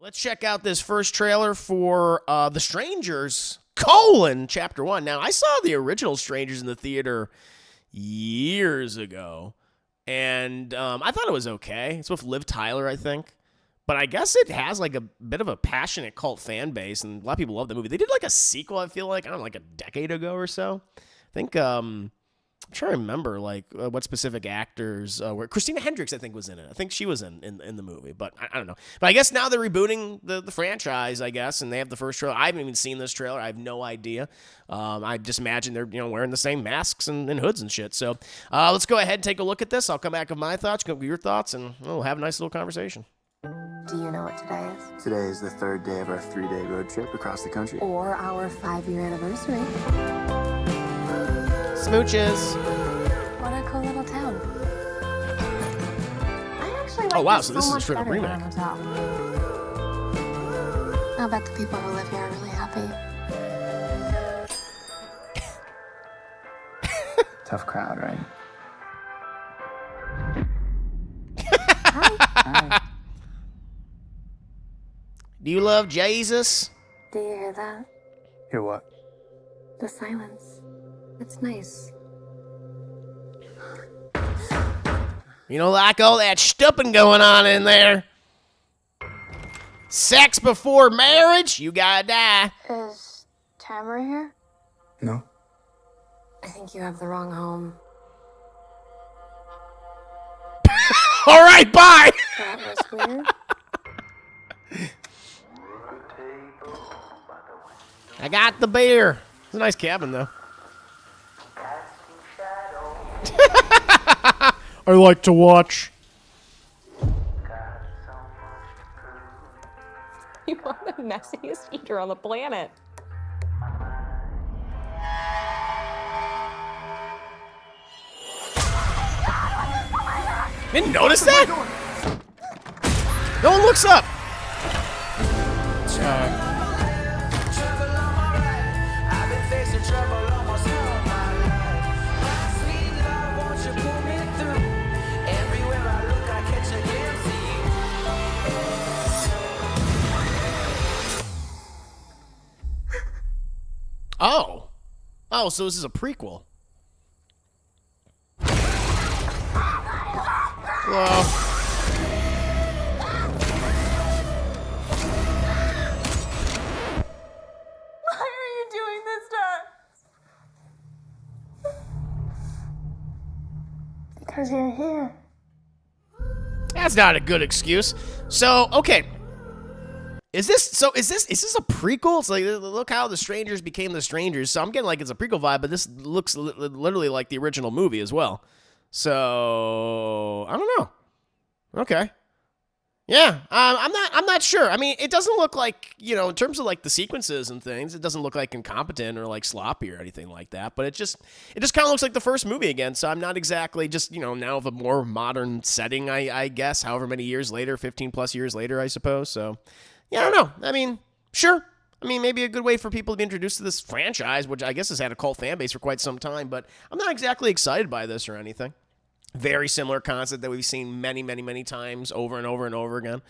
Let's check out this first trailer for The Strangers, Chapter 1. Now, I saw the original Strangers in the theater years ago, and I thought it was okay. It's with Liv Tyler, I think. But I guess it has like a bit of a passionate cult fan base, and a lot of people love the movie. They did like a sequel, I feel like, I don't know, like a decade ago or so. I think, I'm trying to remember like what specific actors were. Christina Hendricks, I think, was in it. I think she was in the movie, but I don't know. But I guess now they're rebooting the franchise, I guess, and they have the first trailer. I haven't even seen this trailer. I have no idea. I just imagine they're wearing the same masks and hoods and shit. So let's go ahead and take a look at this. I'll come back with my thoughts, come up with your thoughts, and we'll have a nice little conversation. Do you know what today is? Today is the 3rd day of our 3-day road trip across the country. Or our 5-year anniversary. Smooches. What a cool little town. I actually like wow, this so this is a straight up better than remake. a hotel. I bet the people who live here are really happy. Tough crowd, right? Hi. Do you love Jesus? Do you hear that? Hear what? The silence. It's nice. You don't like all that stupping going on in there. Sex before marriage? You gotta die. Is Tamara here? No. I think you have the wrong home. All right, bye. That was weird. I got the beer. It's a nice cabin, though. I like to watch. You are the messiest eater on the planet. Didn't notice that? No one looks up. Oh, so this is a prequel. Hello. Why are you doing this to us? Because you're here. That's not a good excuse. So, okay. Is this a prequel? It's like, look how the Strangers became the Strangers. So I'm getting like it's a prequel vibe, but this looks literally like the original movie as well. So I don't know. Okay. Yeah, I'm not sure. I mean, it doesn't look like, in terms of like the sequences and things, it doesn't look like incompetent or like sloppy or anything like that. But it just kind of looks like the first movie again. So I'm not exactly just, now of a more modern setting, I guess, however many years later, 15 plus years later, I suppose. So yeah, I don't know. I mean, sure. I mean, maybe a good way for people to be introduced to this franchise, which I guess has had a cult fan base for quite some time, but I'm not exactly excited by this or anything. Very similar concept that we've seen many, many, many times over and over and over again.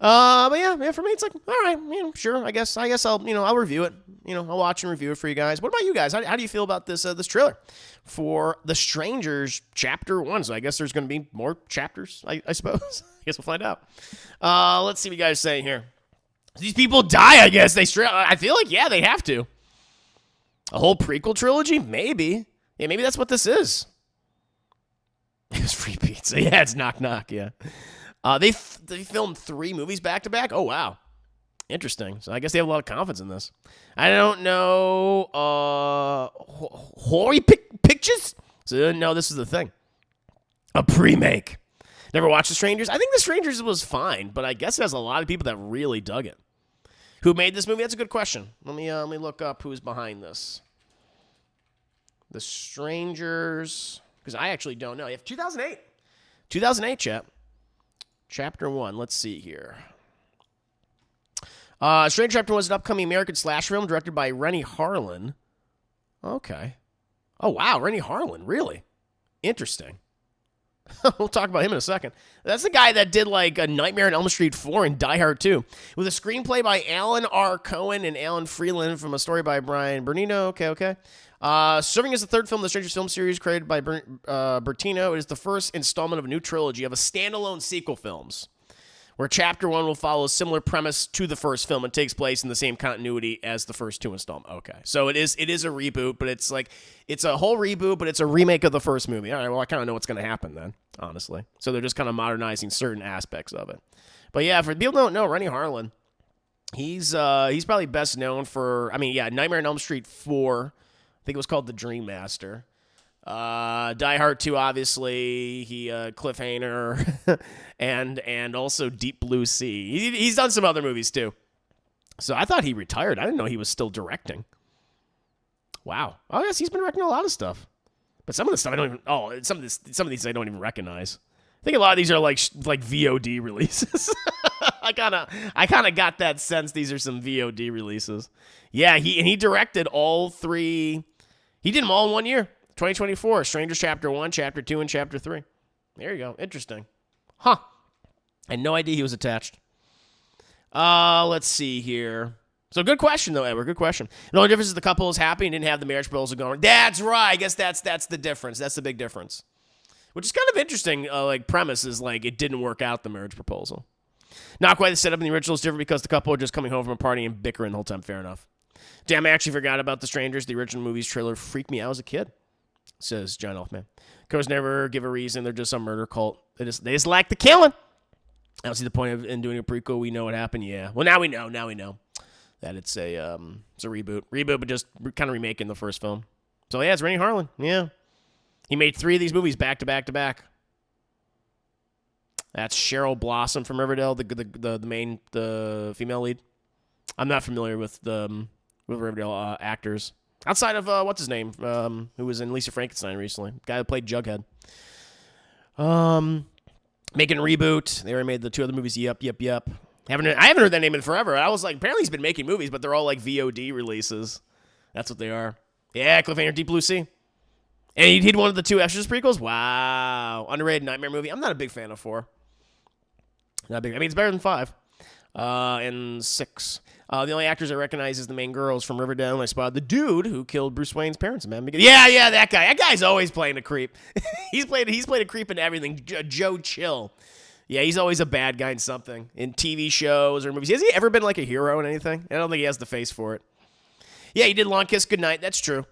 But yeah, for me, it's like, all right, sure. I guess I'll review it. I'll watch and review it for you guys. What about you guys? How do you feel about this trailer for The Strangers Chapter 1? So I guess there's going to be more chapters, I suppose. I guess we'll find out. Let's see what you guys say here. These people die, I guess. I feel like, yeah, they have to. A whole prequel trilogy? Maybe. Yeah, maybe that's what this is. It's free pizza. Yeah, it's knock knock. Yeah. They filmed 3 movies back to back. Oh wow, interesting. So I guess they have a lot of confidence in this. I don't know. Hoary pictures. So no, this is the thing. A pre-make. Never watched The Strangers. I think The Strangers was fine, but I guess it has a lot of people that really dug it. Who made this movie? That's a good question. Let me look up who's behind this. The Strangers. Because I actually don't know. You have 2008. 2008, chat. Chapter 1. Let's see here. Stranger Chapter 1 is an upcoming American slash film directed by Renny Harlin. Okay. Oh, wow. Renny Harlin. Really? Interesting. We'll talk about him in a second. That's the guy that did like a Nightmare on Elm Street 4 and Die Hard 2, with a screenplay by Alan R. Cohen and Alan Freeland from a story by Bryan Bertino. Okay. Serving as the third film in the Strangers film series created by Bertino, it is the first installment of a new trilogy of a standalone sequel films, where Chapter 1 will follow a similar premise to the first film and takes place in the same continuity as the first two installments. Okay, so it is a reboot, but it's a whole reboot, but it's a remake of the first movie. All right, well, I kind of know what's going to happen then, honestly. So they're just kind of modernizing certain aspects of it. But yeah, for people who don't know, Renny Harlin, he's probably best known for, Nightmare on Elm Street 4. I think it was called The Dream Master. Die Hard 2, obviously, he Cliffhanger, and also Deep Blue Sea. He's done some other movies too. So I thought he retired. I didn't know he was still directing. Wow. Oh yes, he's been directing a lot of stuff. But some of the stuff I don't even. Oh, some of these I don't even recognize. I think a lot of these are like VOD releases. I kind of got that sense these are some VOD releases. Yeah, he directed all three. He did them all in 1 year. 2024, Strangers Chapter 1, Chapter 2, and Chapter 3. There you go. Interesting. Huh. I had no idea he was attached. Let's see here. So good question, though, Edward. Good question. The only difference is the couple is happy and didn't have the marriage proposal going. That's right. I guess that's the difference. That's the big difference. Which is kind of interesting, premise is, it didn't work out, the marriage proposal. Not quite the setup in the original is different because the couple are just coming home from a party and bickering the whole time. Fair enough. Damn, I actually forgot about The Strangers. The original movie's trailer freaked me out as a kid, says John Elfman. Codes never give a reason. They're just some murder cult. They just like the killing. I don't see the point in doing a prequel. We know what happened. Yeah. Well, now we know that it's a reboot. Reboot, but just kind of remaking the first film. So yeah, it's Renny Harlin. Yeah. He made 3 of these movies back to back to back. That's Cheryl Blossom from Riverdale, the female lead. I'm not familiar with Riverdale actors. Outside of, what's his name, who was in Lisa Frankenstein recently. Guy who played Jughead. Making a reboot. They already made the 2 other movies. Yep. I haven't heard that name in forever. I was like, apparently he's been making movies, but they're all like VOD releases. That's what they are. Yeah, Cliffhanger, Deep Blue Sea. And he did one of the 2 Exorcist prequels? Wow. Underrated nightmare movie. I'm not a big fan of 4. Not big. It's better than 5. And 6. The only actors I recognize is the main girls from Riverdale. I spotted the dude who killed Bruce Wayne's parents. Man, yeah, that guy. That guy's always playing a creep. he's played a creep in everything. Joe Chill. Yeah, he's always a bad guy in something, in TV shows or movies. Has he ever been like a hero in anything? I don't think he has the face for it. Yeah, he did Long Kiss Goodnight. That's true.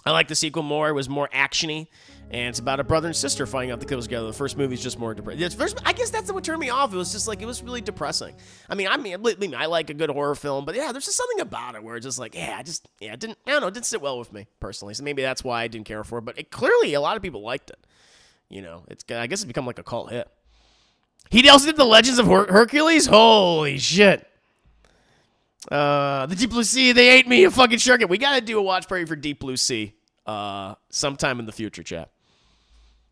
I like the sequel more. It was more actiony, and it's about a brother and sister finding out the kills together. The first movie's just more depressing. I guess that's what turned me off. It was just it was really depressing. I like a good horror film, but yeah, there's just something about it where it's just it didn't sit well with me personally. So maybe that's why I didn't care for it. But clearly a lot of people liked it. I guess it's become like a cult hit. He also did the Legends of Hercules. Holy shit. The Deep Blue Sea, they ate me, a fucking shark. We gotta do a watch party for Deep Blue Sea sometime in the future, chat.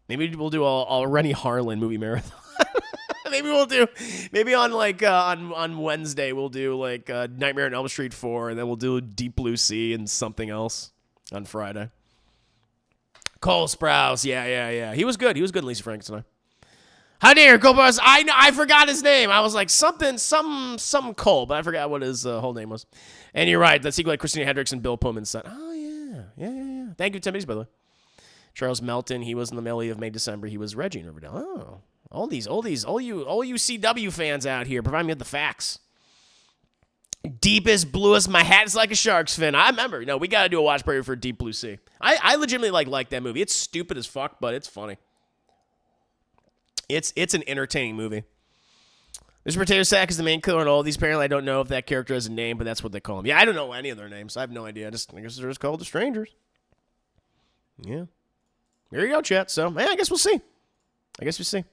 Maybe we'll do a Renny Harlin movie marathon. Maybe on Wednesday we'll do Nightmare on Elm Street 4, and then we'll do Deep Blue Sea and something else on Friday. Cole Sprouse, yeah. He was good in Lisa Frankenstein. How dare Cole Sprouse? I forgot his name. I was like some Cole, but I forgot what his whole name was. And you're right, the sequel like Christina Hendricks and Bill Pullman's son. Oh yeah. Thank you, Timmy's by the way. Charles Melton, he was in the Melody of May December. He was Reggie in Riverdale. Oh, all you CW fans out here, provide me with the facts. Deepest, bluest, my hat's like a shark's fin. I remember. No, we got to do a watch party for Deep Blue Sea. I legitimately like that movie. It's stupid as fuck, but it's funny. It's an entertaining movie. Mr. Potato Sack is the main killer in all of these. Apparently, I don't know if that character has a name, but that's what they call him. Yeah, I don't know any of their names. I have no idea. I guess they're just called the Strangers. Yeah. There you go, chat. So, I guess we'll see.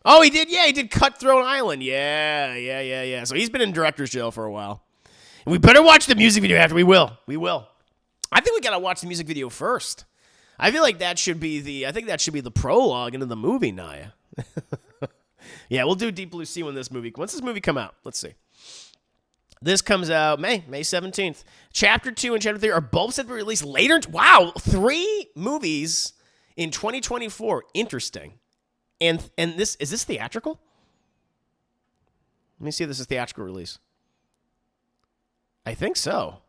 Oh, he did? Yeah, he did Cutthroat Island. Yeah. So he's been in director's jail for a while. And we better watch the music video after. We will. I think we got to watch the music video first. I feel like that should be the prologue into the movie, Naya. Yeah, we'll do Deep Blue Sea when's this movie come out? Let's see. This comes out May 17th. Chapter 2 and Chapter 3 are both set to be released later. Wow, 3 movies in 2024. Interesting. And this is this theatrical? Let me see if this is theatrical release. I think so.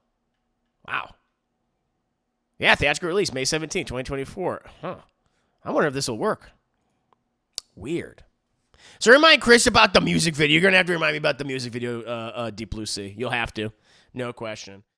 Wow. Yeah, theatrical release, May 17, 2024. Huh. I wonder if this will work. Weird. So remind Chris about the music video. You're going to have to remind me about the music video, Deep Blue Sea. You'll have to. No question.